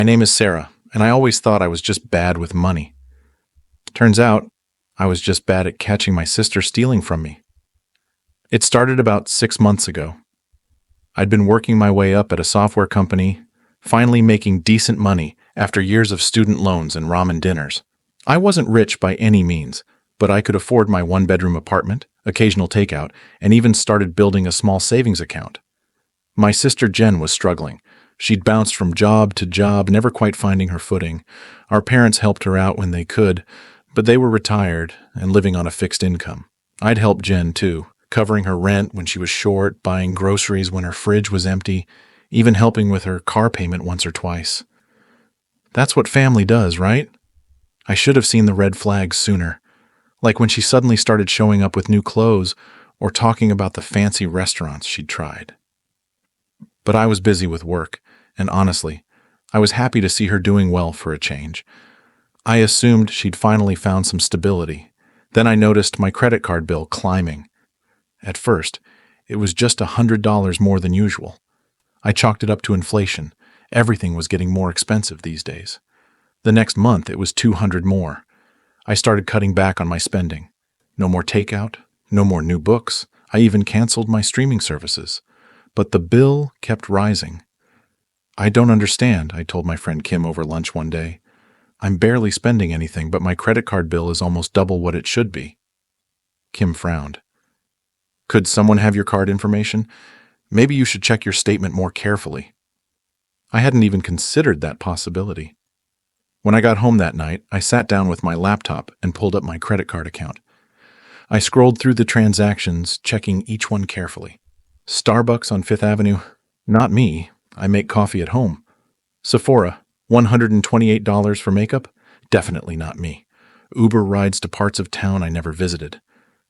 My name is Sarah, and I always thought I was just bad with money. Turns out, I was just bad at catching my sister stealing from me. It started about 6 months ago. I'd been working my way up at a software company, finally making decent money after years of student loans and ramen dinners. I wasn't rich by any means, but I could afford my one-bedroom apartment, occasional takeout, and even started building a small savings account. My sister Jen was struggling. She'd bounced from job to job, never quite finding her footing. Our parents helped her out when they could, but they were retired and living on a fixed income. I'd help Jen, too, covering her rent when she was short, buying groceries when her fridge was empty, even helping with her car payment once or twice. That's what family does, right? I should have seen the red flags sooner, like when she suddenly started showing up with new clothes or talking about the fancy restaurants she'd tried. But I was busy with work, and honestly, I was happy to see her doing well for a change. I assumed she'd finally found some stability. Then I noticed my credit card bill climbing. At first, it was just $100 more than usual. I chalked it up to inflation. Everything was getting more expensive these days. The next month, it was $200 more. I started cutting back on my spending. No more takeout, no more new books. I even canceled my streaming services. But the bill kept rising. I don't understand, I told my friend Kim over lunch one day. I'm barely spending anything, but my credit card bill is almost double what it should be. Kim frowned. Could someone have your card information? Maybe you should check your statement more carefully. I hadn't even considered that possibility. When I got home that night, I sat down with my laptop and pulled up my credit card account. I scrolled through the transactions, checking each one carefully. Starbucks on Fifth Avenue? Not me. I make coffee at home. Sephora, $128 for makeup? Definitely not me. Uber rides to parts of town I never visited.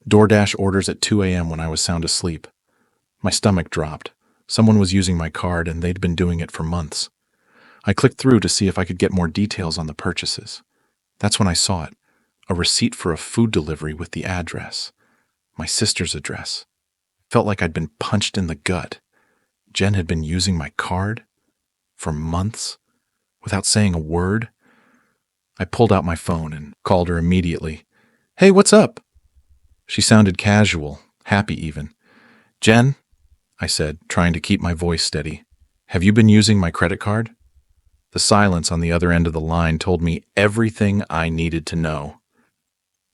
DoorDash orders at 2 a.m. when I was sound asleep. My stomach dropped. Someone was using my card and they'd been doing it for months. I clicked through to see if I could get more details on the purchases. That's when I saw it. A receipt for a food delivery with the address. My sister's address. Felt like I'd been punched in the gut. Jen had been using my card for months without saying a word. I pulled out my phone and called her immediately. Hey, what's up? She sounded casual, happy even. Jen, I said, trying to keep my voice steady, have you been using my credit card? The silence on the other end of the line told me everything I needed to know.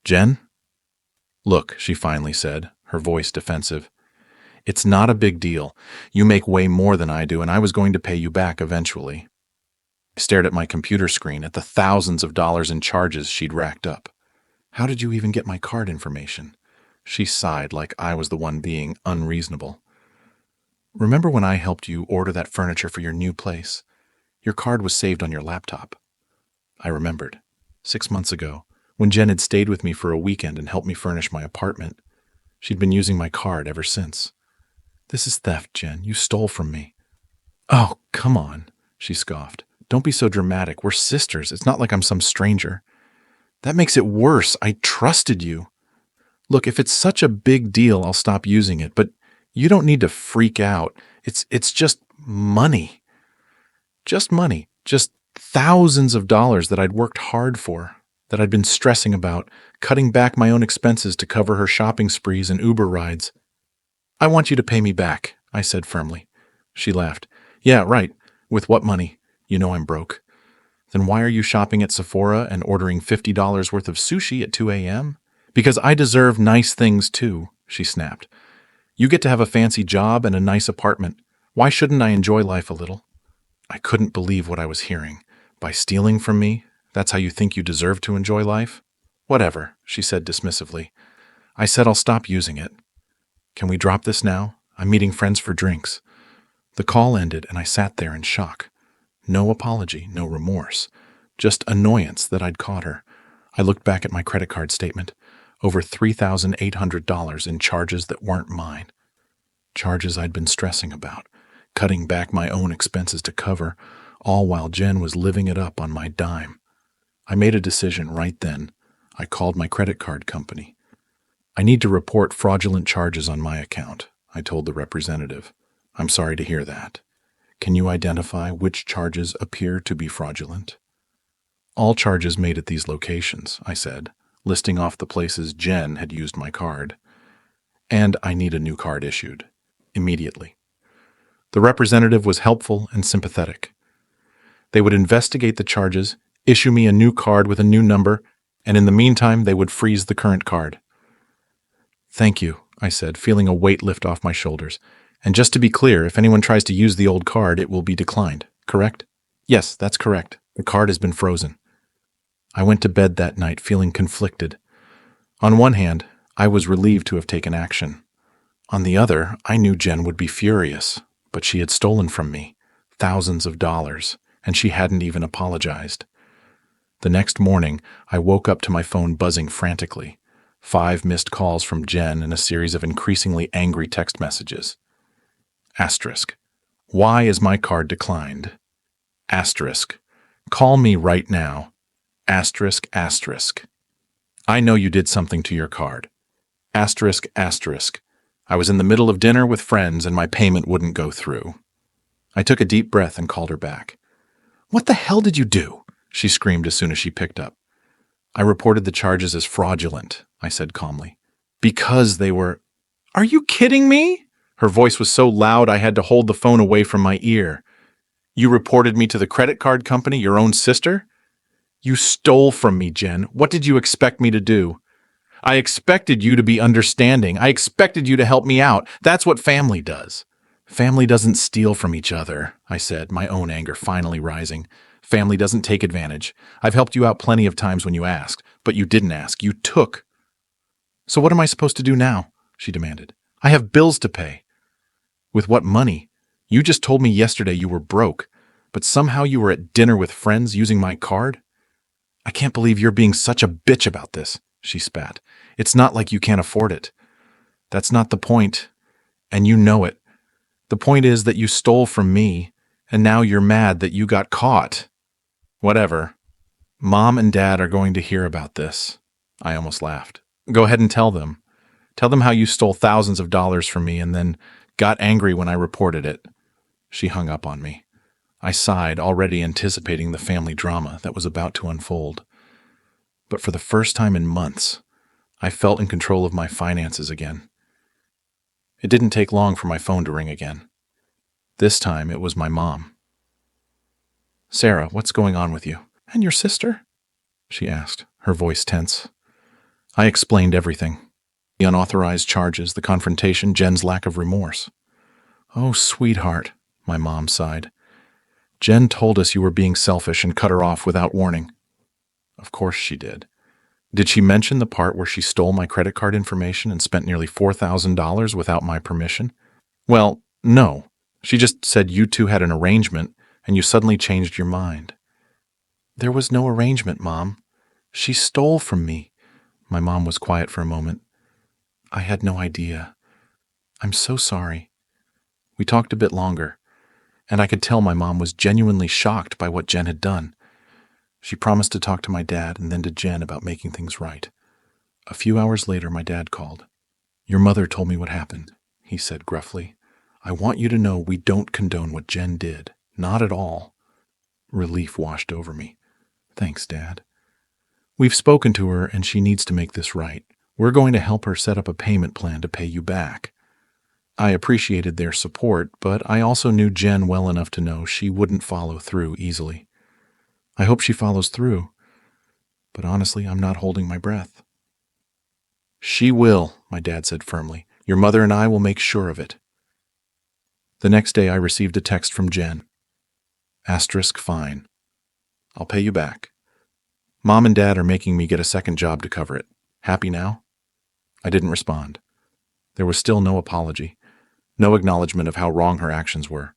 Jen? Look, she finally said, her voice defensive. It's not a big deal. You make way more than I do, and I was going to pay you back eventually. I stared at my computer screen at the thousands of dollars in charges she'd racked up. How did you even get my card information? She sighed like I was the one being unreasonable. Remember when I helped you order that furniture for your new place? Your card was saved on your laptop. I remembered. 6 months ago, when Jen had stayed with me for a weekend and helped me furnish my apartment. She'd been using my card ever since. This is theft, Jen. You stole from me. Oh, come on, she scoffed. Don't be so dramatic. We're sisters. It's not like I'm some stranger. That makes it worse. I trusted you. Look, if it's such a big deal, I'll stop using it, but you don't need to freak out. It's just money. Just money. Just thousands of dollars that I'd worked hard for, that I'd been stressing about, cutting back my own expenses to cover her shopping sprees and Uber rides. I want you to pay me back, I said firmly. She laughed. Yeah, right. With what money? You know I'm broke. Then why are you shopping at Sephora and ordering $50 worth of sushi at 2 a.m.? Because I deserve nice things too, she snapped. You get to have a fancy job and a nice apartment. Why shouldn't I enjoy life a little? I couldn't believe what I was hearing. By stealing from me, that's how you think you deserve to enjoy life? Whatever, she said dismissively. I said I'll stop using it. Can we drop this now? I'm meeting friends for drinks. The call ended and I sat there in shock. No apology, no remorse. Just annoyance that I'd caught her. I looked back at my credit card statement. Over $3,800 in charges that weren't mine. Charges I'd been stressing about, cutting back my own expenses to cover, all while Jen was living it up on my dime. I made a decision right then. I called my credit card company. I need to report fraudulent charges on my account, I told the representative. I'm sorry to hear that. Can you identify which charges appear to be fraudulent? All charges made at these locations, I said, listing off the places Jen had used my card. And I need a new card issued. Immediately. The representative was helpful and sympathetic. They would investigate the charges, issue me a new card with a new number, and in the meantime, they would freeze the current card. Thank you, I said, feeling a weight lift off my shoulders. And just to be clear, if anyone tries to use the old card, it will be declined, correct? Yes, that's correct. The card has been frozen. I went to bed that night feeling conflicted. On one hand, I was relieved to have taken action. On the other, I knew Jen would be furious, but she had stolen from me thousands of dollars, and she hadn't even apologized. The next morning, I woke up to my phone buzzing frantically. 5 missed calls from Jen and a series of increasingly angry text messages. Asterisk. Why is my card declined? Asterisk. Call me right now. Asterisk, asterisk. I know you did something to your card. Asterisk, asterisk. I was in the middle of dinner with friends and my payment wouldn't go through. I took a deep breath and called her back. What the hell did you do? She screamed as soon as she picked up. I reported the charges as fraudulent, I said calmly. Because they were... Are you kidding me? Her voice was so loud I had to hold the phone away from my ear. You reported me to the credit card company, your own sister? You stole from me, Jen. What did you expect me to do? I expected you to be understanding. I expected you to help me out. That's what family does. Family doesn't steal from each other, I said, my own anger finally rising. Family doesn't take advantage. I've helped you out plenty of times when you asked, but you didn't ask. You took. So what am I supposed to do now? She demanded. I have bills to pay. With what money? You just told me yesterday you were broke, but somehow you were at dinner with friends using my card? I can't believe you're being such a bitch about this, she spat. It's not like you can't afford it. That's not the point, and you know it. The point is that you stole from me, and now you're mad that you got caught. Whatever. Mom and Dad are going to hear about this. I almost laughed. Go ahead and tell them. Tell them how you stole thousands of dollars from me and then got angry when I reported it. She hung up on me. I sighed, already anticipating the family drama that was about to unfold. But for the first time in months, I felt in control of my finances again. It didn't take long for my phone to ring again. This time it was my mom. Sarah, what's going on with you? And your sister? She asked, her voice tense. I explained everything. The unauthorized charges, the confrontation, Jen's lack of remorse. Oh, sweetheart, my mom sighed. Jen told us you were being selfish and cut her off without warning. Of course she did. Did she mention the part where she stole my credit card information and spent nearly $4,000 without my permission? Well, no. She just said you two had an arrangement and you suddenly changed your mind. There was no arrangement, Mom. She stole from me. My mom was quiet for a moment. I had no idea. I'm so sorry. We talked a bit longer, and I could tell my mom was genuinely shocked by what Jen had done. She promised to talk to my dad and then to Jen about making things right. A few hours later, my dad called. Your mother told me what happened, he said gruffly. I want you to know we don't condone what Jen did. Not at all. Relief washed over me. Thanks, Dad. We've spoken to her and she needs to make this right. We're going to help her set up a payment plan to pay you back. I appreciated their support, but I also knew Jen well enough to know she wouldn't follow through easily. I hope she follows through, but honestly, I'm not holding my breath. She will, my dad said firmly. Your mother and I will make sure of it. The next day I received a text from Jen. Asterisk fine. I'll pay you back. Mom and Dad are making me get a second job to cover it. Happy now? I didn't respond. There was still no apology, no acknowledgement of how wrong her actions were,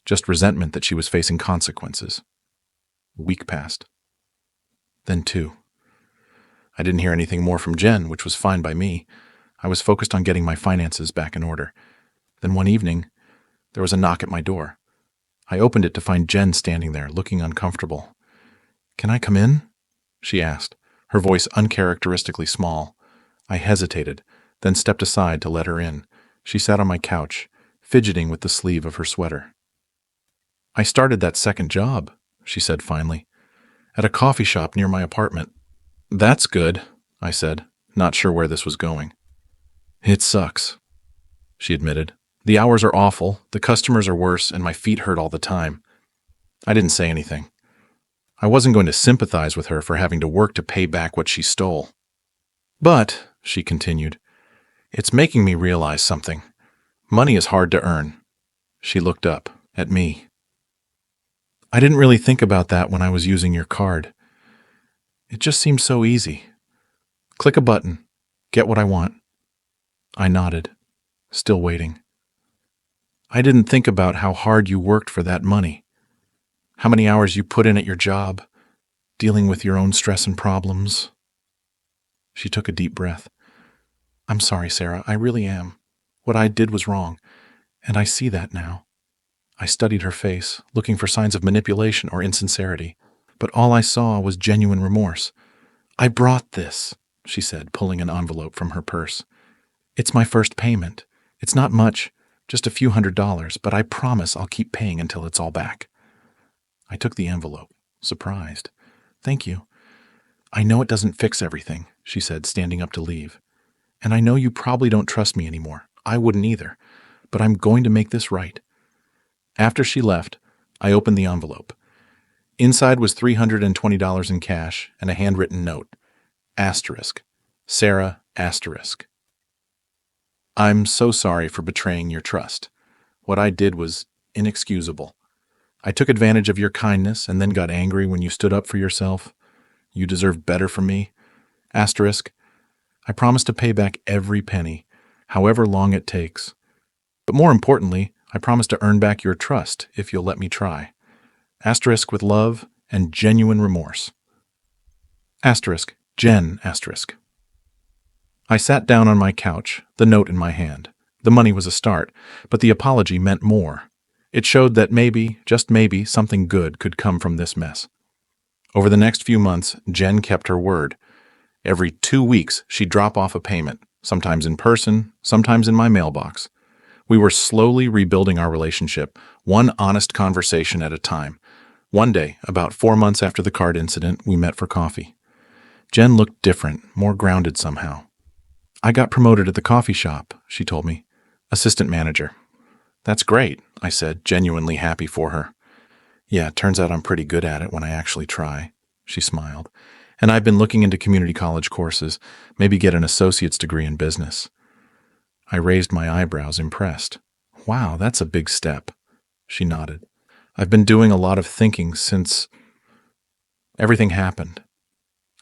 just resentment that she was facing consequences. A week passed. Then 2. I didn't hear anything more from Jen, which was fine by me. I was focused on getting my finances back in order. Then one evening, there was a knock at my door. I opened it to find Jen standing there, looking uncomfortable. Can I come in? She asked, her voice uncharacteristically small. I hesitated, then stepped aside to let her in. She sat on my couch, fidgeting with the sleeve of her sweater. I started that second job, she said finally, at a coffee shop near my apartment. That's good, I said, not sure where this was going. It sucks, she admitted. The hours are awful, the customers are worse, and my feet hurt all the time. I didn't say anything. I wasn't going to sympathize with her for having to work to pay back what she stole. But, she continued, it's making me realize something. Money is hard to earn. She looked up at me. I didn't really think about that when I was using your card. It just seemed so easy. Click a button, get what I want. I nodded, still waiting. I didn't think about how hard you worked for that money, how many hours you put in at your job, dealing with your own stress and problems. She took a deep breath. I'm sorry, Sarah, I really am. What I did was wrong, and I see that now. I studied her face, looking for signs of manipulation or insincerity, but all I saw was genuine remorse. I brought this, she said, pulling an envelope from her purse. It's my first payment. It's not much, just a few $100s, but I promise I'll keep paying until it's all back. I took the envelope, surprised. Thank you. I know it doesn't fix everything, she said, standing up to leave. And I know you probably don't trust me anymore. I wouldn't either. But I'm going to make this right. After she left, I opened the envelope. Inside was $320 in cash and a handwritten note. Asterisk. Sarah, asterisk. I'm so sorry for betraying your trust. What I did was inexcusable. I took advantage of your kindness and then got angry when you stood up for yourself. You deserve better from me. Asterisk. I promise to pay back every penny, however long it takes. But more importantly, I promise to earn back your trust if you'll let me try. Asterisk with love and genuine remorse. Asterisk. Jen, asterisk. I sat down on my couch, the note in my hand. The money was a start, but the apology meant more. It showed that maybe, just maybe, something good could come from this mess. Over the next few months, Jen kept her word. Every 2 weeks, she'd drop off a payment, sometimes in person, sometimes in my mailbox. We were slowly rebuilding our relationship, one honest conversation at a time. One day, about 4 months after the card incident, we met for coffee. Jen looked different, more grounded somehow. I got promoted at the coffee shop, she told me. Assistant manager. That's great, I said, genuinely happy for her. Yeah, it turns out I'm pretty good at it when I actually try, she smiled. And I've been looking into community college courses, maybe get an associate's degree in business. I raised my eyebrows, impressed. Wow, that's a big step. She nodded. I've been doing a lot of thinking since everything happened.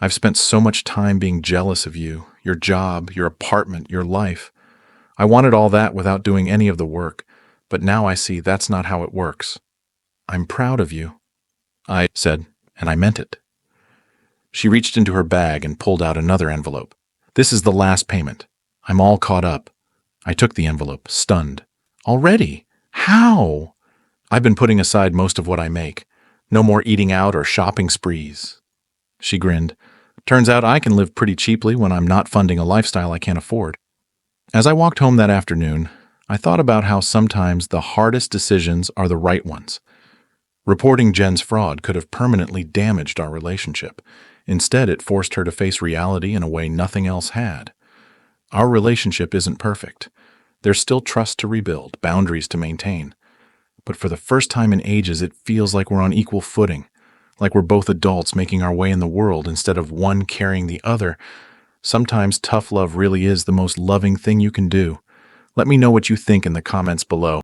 I've spent so much time being jealous of you, your job, your apartment, your life. I wanted all that without doing any of the work, but now I see that's not how it works. I'm proud of you, I said, and I meant it. She reached into her bag and pulled out another envelope. This is the last payment. I'm all caught up. I took the envelope, stunned. Already? How? I've been putting aside most of what I make. No more eating out or shopping sprees. She grinned. Turns out I can live pretty cheaply when I'm not funding a lifestyle I can't afford. As I walked home that afternoon, I thought about how sometimes the hardest decisions are the right ones. Reporting Jen's fraud could have permanently damaged our relationship. Instead, it forced her to face reality in a way nothing else had. Our relationship isn't perfect. There's still trust to rebuild, boundaries to maintain. But for the first time in ages, it feels like we're on equal footing, like we're both adults making our way in the world instead of one carrying the other. Sometimes tough love really is the most loving thing you can do. Let me know what you think in the comments below.